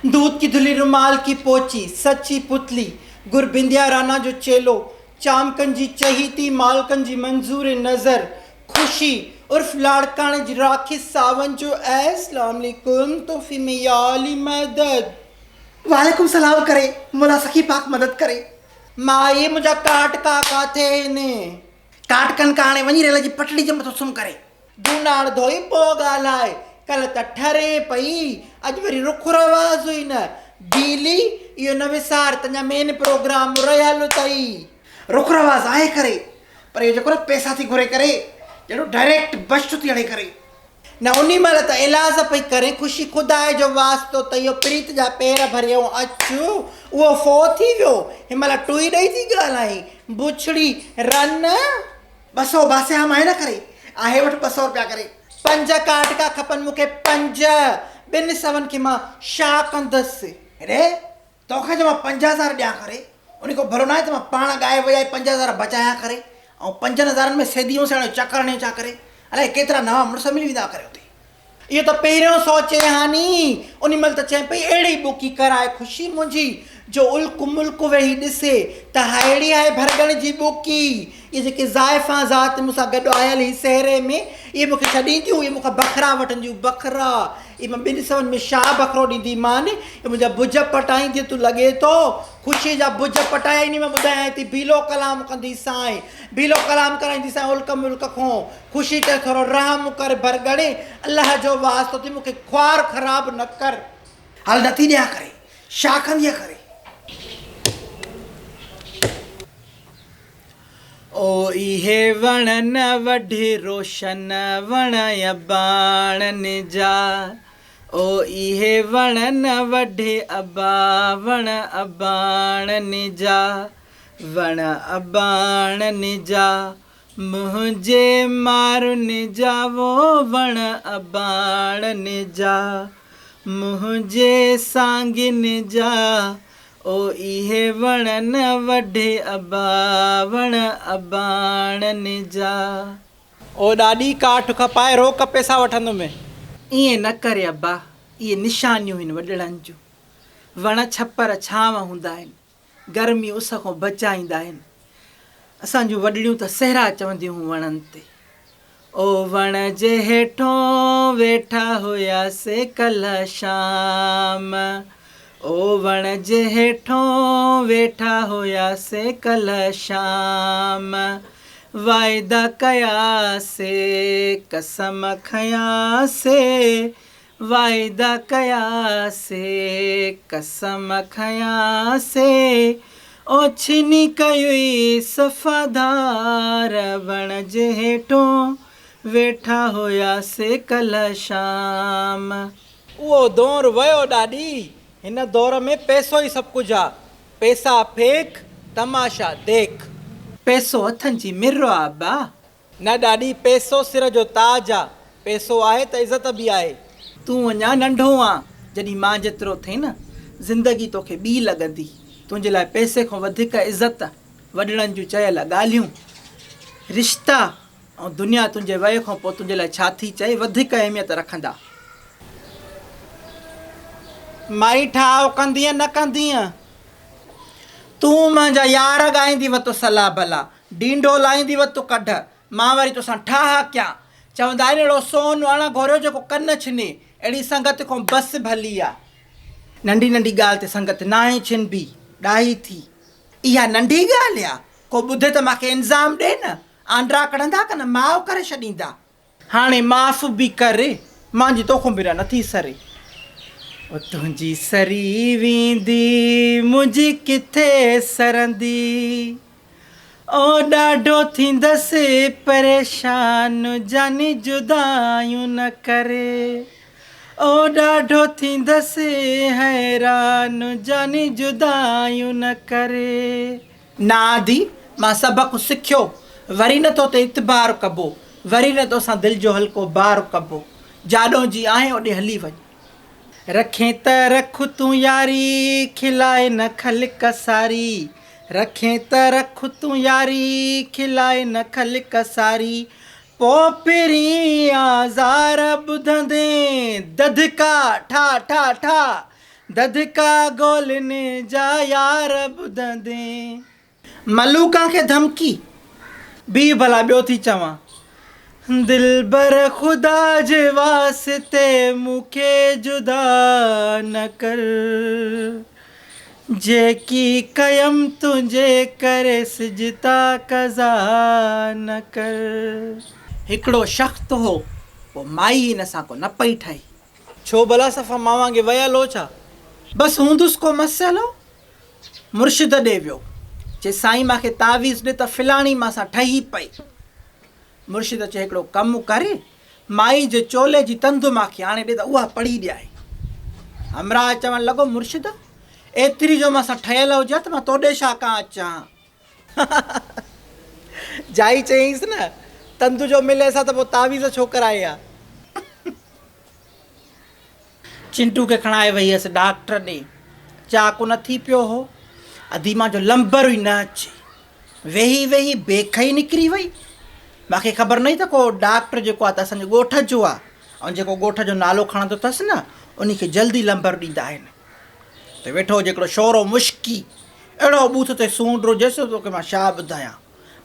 दूध की धुली रुमाल की पोची, सच्ची पुतली, गुरबिंदिया राना जो चेलो, चामकन जी चहीती, मालकन जी मंजूर नजर, खुशी उर्फ लाड़काने जी राखी सावन जो अस्सलाम वालेकुम तोहफी में याली मदद। वालेकुम सलाम करे, मुला सखी पाक मदद करे। माई मुझा काट का काथे ने काट कन काणे वञी रेल जी पटड़ी जे मथो सुम करे। जूनाड़ धोई पो ॻाल्हाए, कल त ठरे पई, अॼु वरी रुख रवाज़ हुई न बीली। इहो न विसार तुंहिंजा मेन प्रोग्राम रहियल अथई। रुख रवाज़ आहे करे, पर इहो जेको न पैसा थी घुरे करे, ॼणो डायरेक्ट बश थी हणे करे। न उनी महिल त इलाज पई करे, ख़ुशी खुदाए जो वास्तो त इहो प्रीत जा पेर भरियो अचु उहो फो थी वियो। हिन महिल टुई ॾेई थी ॻाल्हाई, बुछड़ी रन 200 बासे हम आहे न करे, आहे वटि 200 रुपया करे। 5 काट का खपनि मूंखे, 5 ॿिनि सवनि खे मां छा कंदसि? हेॾे तोखे जो मां 5000 ॾियां करे, उन खां भरो न आहे त मां पाण ॻाए वई 5000 बचाया करे, ऐं 5000 में सेदियूं से चकर ने छा करे, अलाए केतिरा नवां मुड़ुस मिली वेंदा करे उते। इहो त पहिरियों सोचे हानी, उन महिल त चए पई अहिड़ी बुकी कराए ख़ुशी मुंहिंजी जो उल्क मुल्क वेही ॾिसे त हाइड़ी आहे भरगण जी बुकी। इहे जेके ज़ाइफ़ा ज़ात मूंसां गॾु आयल ही सहरे में, इहे मूंखे छा ॾींदियूं? इहे मूंखां बखरा वठंदियूं, बखरा। इहे मां 2 सवनि में छा बखरो ॾींदी मान? इहे मुंहिंजा भुज पटाईंदी तूं लॻे थो। ख़ुशी जा भुज पटाए नी मां ॿुधायां थी, भीलो कलाम कंदी साईं, भीलो कलाम कराईंदी साईं उल्क मुल्क खां। ख़ुशी ते थोरो रहम कर भरगणे, अलाह जो वास्तो थी मूंखे ख्वार ख़राबु न कर। हल नथी ॾियां करे, छा कंदी करे? ओ इहे वण न वढे रोशन वण अबाणन जा, ओ इहे वण न वढे अबा वण अबाणन जा, वण अबाणन जा मुंहिंजे मारुन जा, वो वण अबाणन जा मुंहिंजे सांगिन जा, ओ इहे वण न वढे अबा वण अबाणन जा। ओ ॾाढी काठ खपाए, रोक पैसा वठंदुमि। ईअं न करे अबा, इहे निशानियूं आहिनि वॾड़नि जूं। वण छपर छांव हूंदा आहिनि, गर्मी उस खां बचाईंदा आहिनि। असांजूं वॾड़ियूं त सहरा चवंदियूं हुयूं वणनि ते। ओ वण जे हेठों वेठा हुयासीं कल्ह शाम, ओ वण जे हेठों वेठा हुयासीं कल्ह शाम, वाइदा कयासीं कसम खयासीं, वाइदा कयासीं कसम खयासीं, ओछिनी कई सफ़ादार, वण जे हेठों वेठा हुयासीं कल्ह शाम। उहो दौर वियो ॾाढी। हिन दौर में पैसो ई सभु कुझु आहे। पैसा फेंक, तमाशा देख। पैसो हथनि जी मिर्र आहे अबा। न ॾाढी, पैसो सिर जो ताज आहे। पैसो आहे त इज़त बि आहे। तूं अञा नंढो आहे, जॾहिं मां जेतिरो थिए न, ज़िंदगी तोखे ॿी लॻंदी। तुंहिंजे लाइ पैसे खां वधीक इज़त, वॾड़नि जूं चयल ॻाल्हियूं, रिश्ता ऐं दुनिया तुंहिंजे वय खां पोइ तुंहिंजे लाइ छा थी चए, वधीक अहमियत रखंदा। माई ठाव कंदीअ न कंदीअ, तूं मुंहिंजा यार ॻाईंदी वतो सलाह भला, डींडो लाहींदी वतो कढ, मां वरी तोसां ठाह कयां। चवंदा आहिनि अहिड़ो सोन अण घोरियो जेको कन छिने, अहिड़ी संगत खां बसि भली आहे। नंढी नंढी ॻाल्हि ते संगत नाहे छिनबी, ॾाही थी। इहा नंढी ॻाल्हि आहे? को ॿुधे त मूंखे इंज़ाम ॾे न, आंड्रा कढंदा की न माउ करे छॾींदा। हाणे माफ़ बि करे, मुंहिंजी तोखां बिना नथी सरे। ओ तुंहिंजी सरी वेंदी मुंहिंजी किथे सरंदी, ओ ॾाढो थींदसि परेशान जानी जुदायूं न करे, ओ ॾाढो थींदसि हैरान जानी जुदायूं न करे। नादी मां सबक़ु सिखियो, वरी न तो ते इतबार कबो, वरी न तोसां दिलि जो हल्को बार कबो। जाॾों जी आहे ओॾे हली वञ। रखें त रख तूं यारी, खिलाए न खल कसारी, रखें त रख तूं यारी, खिलाए न खल कसारी, पोइ पहिरीं आज़ार ॿुधंदे दधका ठा ठा ठा, ददका ॻोल्हने जा यार ॿुधंदे। मलूका खे धमकी बी भला ॿियो थी चवां, दिलबर ख़ुदा जे वास्ते मूंखे जुदा न कर, जेकी कयम तुंहिंजे करे सिजता कज़ा न कर। हिकिड़ो शख़्स हो, पोइ माई हिन सां को न पई ठही। छो भला सफ़ा मां वांगे वयल हो छा? बसि हूंदुसि को मसइलो, मुर्शिद ॾे वियो, चए साईं मूंखे तावीज़ ॾे त फिलाणी मां सां ठही पई। मुर्शिद चए हिकिड़ो कमु करे, माई जे चोले जी तंदु मूंखे हाणे ॾे त उहा पढ़ी ॾियाई। हमरा चवणु लॻो, मुर्शिद एतिरी जो मां सां ठहियल हुजे त मां तोॾे छा कां अचां। जाई चयईंसि न, तंदु जो मिले सां त पोइ तावीज़ छो कराए आ। चिंटू खे खणाए वई हुअसि डॉक्टर ॾे, चाकू न थी पियो हो, अदीमा जो लंबर ई न अचे, वेही वेही बेख ई निकिरी वई। मूंखे ख़बर न हुई त को डॉक्टर जेको आहे त असांजे ॻोठ जो आहे, ऐं जेको ॻोठ जो नालो खणंदो अथसि न उन खे जल्दी लंबर ॾींदा आहिनि। त वेठो हिकिड़ो शोरो मुश्की, अहिड़ो बूथ ते सूंड जेसि तोखे मां छा ॿुधायां।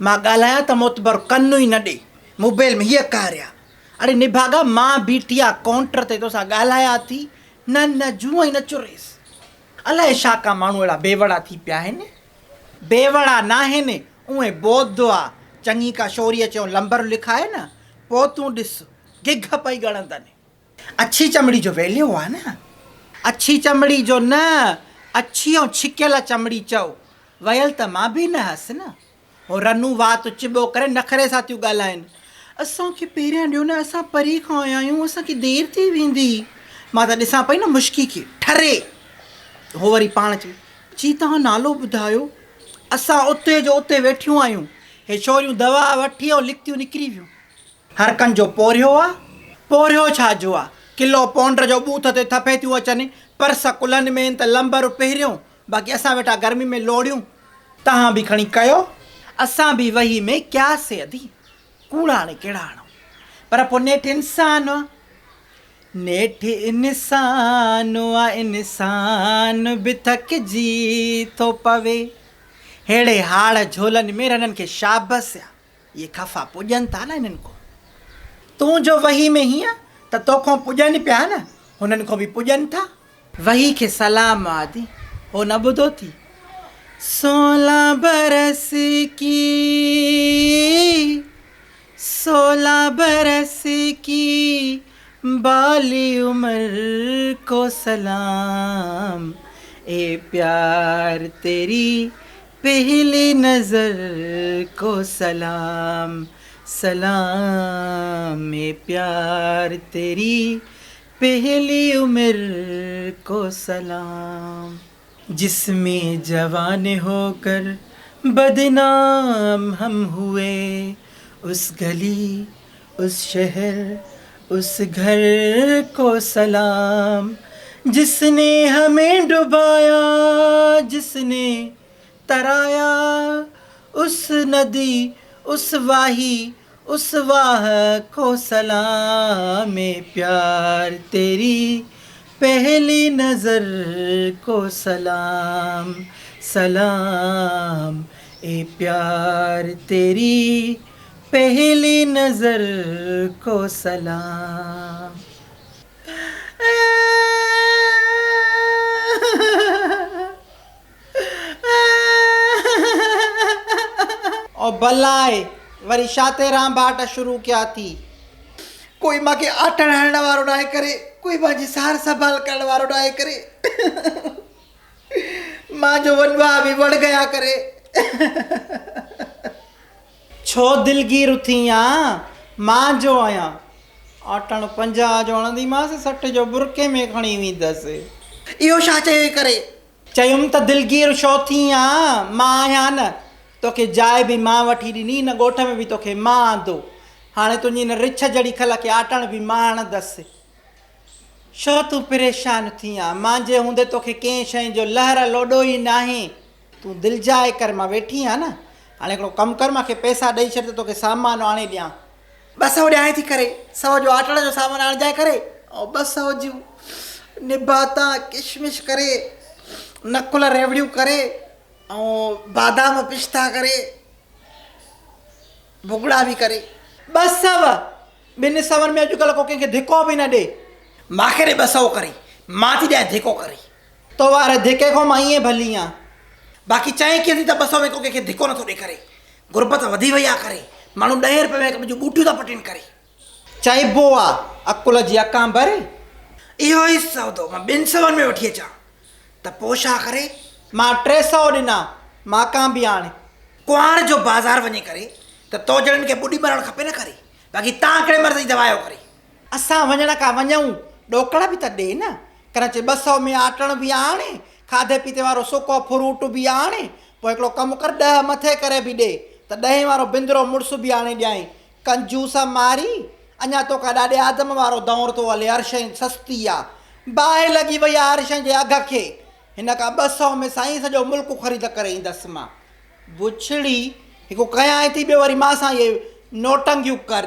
मां ॻाल्हायां त मोतबर कनु ई न ॾे, मोबाइल में हीअ कारिया, अड़े निभागा मां बीठी आहे काउंटर ते तोसां ॻाल्हायां थी, न न जूअं ई न चुरेसि। अलाए छा का माण्हू अहिड़ा बेवड़ा थी पिया आहिनि। बेवड़ा न आहिनि, उहे बोध आहे। चङी का शोरीअ चयो लंबर लिखाए न, पोइ तूं ॾिस गिघ पई ॻणंदनि। अछी चमड़ी जो वेलियो आहे न, अछी चमड़ी जो न, अछी ऐं छिकियल चमड़ी चओ। वयल त मां बि न हुअसि न। हो रनू वात चिॿो करे नखरे सां थियूं ॻाल्हाइनि, असांखे पहिरियां ॾियो न, असां परे खां आया आहियूं, असांखे देरि थी वेंदी। मां त ॾिसां पई न मुश्की खे ठरे। हो वरी पाण चई तव्हां नालो ॿुधायो, असां उते जो उते वेठियूं आहियूं। हे छोरियूं दवा वठी ऐं लिखतियूं निकिरी वियूं। हर कंहिंजो पोरियो आहे, पोरियो छा जो आहे, किलो पौंड जो बूथ ते थपे थियूं अचनि, पर्स कुलनि में त लंबर पहिरियों, बाक़ी असां वेठा गर्मी में लोड़ियूं। तव्हां बि खणी कयो, असां बि वही में कयासीं अधी, कूड़ा हाणे कहिड़ा आणो। पर पोइ नेठि इंसान आहे, नेठि इंसान आहे, इंसान बि थकिजी थो पवे। हेड़े हाड़ झोलनि में रननि खे शाबस आहे, इहे खफ़ा पुॼनि था न हिननि को। तूं जो वही में हीअं त तोखां पुॼनि पिया न, हुननि खां बि पुॼनि था। वही खे सलाम आदि, हो न ॿुधो थी, 16 बरस की 16 बरस की बाली उम्र को सलाम, ए प्यार तेरी पहली नजर को सलाम, सलाम ए प्यार तेरी पहली उम्र को सलाम। जिसमें जवान होकर बदनाम हम हुए, उस गली उस शहर उस घर को सलाम। जिसने हमें डुबाया, जिसने तराया, उस नदी उस वाही उस वाह को सलाम, ए प्यार तेरी पहली नज़र को सलाम, सलाम ए प्यार तेरी पहली नज़र को सलाम। और भलाए वरी शाते राम भाट शुरू किया थी। कोई मां के आटण हणण वारो न आहे करे, कोई मुंहिंजी सार संभाल करण वारो न आहे करे, मां जो वनवा बि वड़ गया करे। छो दिलगीर थी आं, मां जो आहियां, आटण 50 जो हणंदीमांसि, 60 जो बुरके में खणी वेंदसि। इहो छा चए करे? चयुमि त दिलगीर छो थी आं, मां आहियां न, तोखे जाइ बि मां वठी ॾिनी, न ॻोठ में बि तोखे मां आंदो। हाणे तुंहिंजी न रिछ जड़ी खल खे आटण बि मां हणंदसि। छो तूं परेशान थी आं, मुंहिंजे हूंदे तोखे कंहिं शइ जो लहर लोॾो ई नाहे। तूं दिलि जाए कर, मां वेठी आहियां न। हाणे हिकिड़ो कमु कर, मूंखे पैसा ॾेई छॾ त तोखे सामान आणे ॾियां। 200 ॾियां थी करे, 100 जो आटण जो सामान आणिजाए करे, ऐं 200 जूं निबाता किशमिश करे, नकुल रेवड़ियूं करे, ऐं बादाम पिस्ता करे, भुगड़ा बि करे। 200 ॿिनि सवनि में अॼुकल्ह को कंहिंखे धिको बि न ॾे। मूंखे ॾे 200 करे, मां थी ॾियां धिको करे। तो वारे धिके खां मां ईअं भली आहियां। बाक़ी चई कीअं थी त 200 में को कंहिंखे धिको नथो ॾे करे। गुरबत वधी वई आहे करे, माण्हू 10 रुपए में हिकु ॿिए जूं ॿूटियूं था पटीनि करे। चइबो आहे अकुल जी अकां भरे। इहो ई सौदो मां 200 में वठी अचां त पोइ छा करे? मां 300 ॾिना, मां कां बि हाणे कुंवार जो बाज़ार वञी करे त तो ॼणनि खे ॿुॾी मरणु खपे न करे। बाक़ी तव्हां कहिड़े मर्ज़ जी दवायो करे। असां वञण खां वञूं ॾोकड़ बि त ॾे न। कराचे 200 में आटण बि आणे, खाधे पीते वारो सुको फ्रूट बि आणे, पोइ हिकिड़ो कमु कर 10 मथे करे बि ॾे त 10 वारो बिंदरो मुड़ुसु बि आणे ॾियाई। कंजूस मारी अञा तोखां ॾाढे आदम वारो दौर थो हले। हर शइ सस्ती आहे, बाहि लॻी वई आहे हर शइ जे अघ खे। हिन खां 200 में साईं सॼो मुल्क ख़रीद करे ईंदसि मां। बुछड़ी हिकु कयां थी, ॿियो वरी मां सां इहे नोटंगियूं कर।